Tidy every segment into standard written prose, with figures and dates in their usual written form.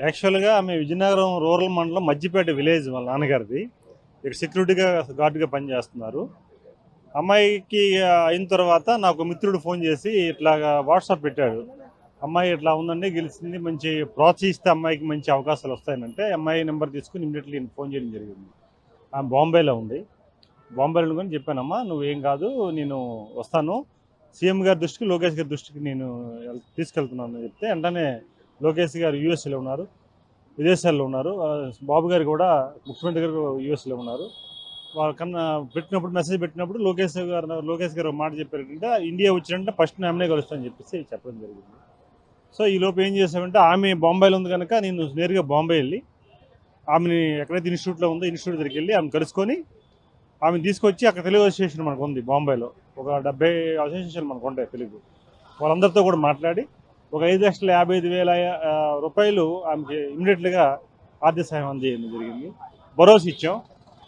యాక్చువల్‌గా ఆమె విజయనగరం రూరల్ మండలం మజ్జిపేట విలేజ్ వాళ్ళ నాన్నగారిది. ఇక్కడ సెక్యూరిటీగా గార్డ్‌గా పనిచేస్తున్నారు. అమ్మాయికి అయిన తర్వాత నాకు మిత్రుడు ఫోన్ చేసి ఇట్లాగా వాట్సాప్ పెట్టాడు. అమ్మాయి ఇట్లా ఉందండి, గెలిచింది, మంచి ప్రోత్సహిస్తే అమ్మాయికి మంచి అవకాశాలు వస్తాయనంటే అమ్మాయి నెంబర్ తీసుకొని ఇమ్మీడియట్‌లీ నేను ఫోన్ చేయడం జరిగింది. ఆమె బాంబేలో ఉంది. బాంబేలో కూడా చెప్పానమ్మా, నువ్వేం కాదు, నేను వస్తాను, సీఎం గారి దృష్టికి, లోకేష్ గారి దృష్టికి నేను తీసుకెళ్తున్నాను అని చెప్తే వెంటనే లోకేష్ గారు యూఎస్ఏలో ఉన్నారు, విదేశాల్లో ఉన్నారు. బాబు గారు కూడా, ముఖ్యమంత్రి గారు యూఎస్లో ఉన్నారు. వాళ్ళకన్నా పెట్టినప్పుడు, మెసేజ్ పెట్టినప్పుడు లోకేష్ గారు ఒక మాట చెప్పారు ఏంటంటే, ఇండియా వచ్చినంటే ఫస్ట్ ఆమెనే కలుస్తానని చెప్పేసి చెప్పడం జరిగింది. సో ఈ లోపు ఏం చేసామంటే, ఆమె బాంబేలో ఉంది కనుక నేను నేరుగా బాంబే వెళ్ళి ఆమెని ఎక్కడైతే ఇన్స్టిట్యూట్లో ఉందో ఇన్స్టిట్యూట్ దగ్గరికి వెళ్ళి ఆమె కలుసుకొని ఆమెను తీసుకొచ్చి, అక్కడ తెలుగు అసోసియేషన్ మనకు ఉంది బాంబేలో, ఒక 70 అసోసియేషన్ మనకు ఉంటాయి తెలుగు, వాళ్ళందరితో కూడా మాట్లాడి ఒక 5,55,000 రూపాయలు ఆమెకి ఇమ్మీడియట్గా ఆర్థిక సాయం అందజేయడం జరిగింది. భరోసా ఇచ్చాం,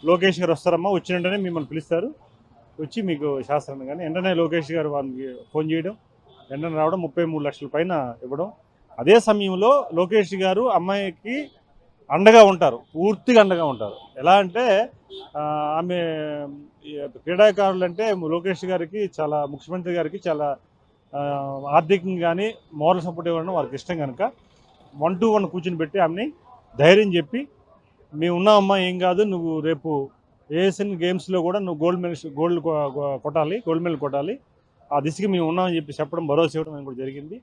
లోకేష్ గారు వస్తారమ్మా, వచ్చిన వెంటనే మిమ్మల్ని పిలుస్తారు, వచ్చి మీకు శాస్త్రాన్ని కానీ వెంటనే లోకేష్ గారు వాళ్ళకి ఫోన్ చేయడం, వెంటనే రావడం, 33 లక్షల పైన ఇవ్వడం. అదే సమయంలో లోకేష్ గారు అమ్మాయికి అండగా ఉంటారు, పూర్తిగా అండగా ఉంటారు. ఎలా అంటే ఆమె క్రీడాకారులు అంటే లోకేష్ గారికి చాలా, ముఖ్యమంత్రి గారికి చాలా ఆర్థికంగా కానీ మోరల్ సపోర్ట్ ఇవ్వడం వారికి ఇష్టం కనుక 1-to-1 కూర్చుని పెట్టి ఆమెని ధైర్యం చెప్పి, మేము ఉన్నామమ్మా, ఏం కాదు, నువ్వు రేపు ఏషియన్ గేమ్స్లో కూడా నువ్వు గోల్డ్ మెడల్ కొట్టాలి, ఆ దిశగా మేము ఉన్నామని చెప్పి చెప్పడం, భరోసా ఇవ్వడం కూడా జరిగింది.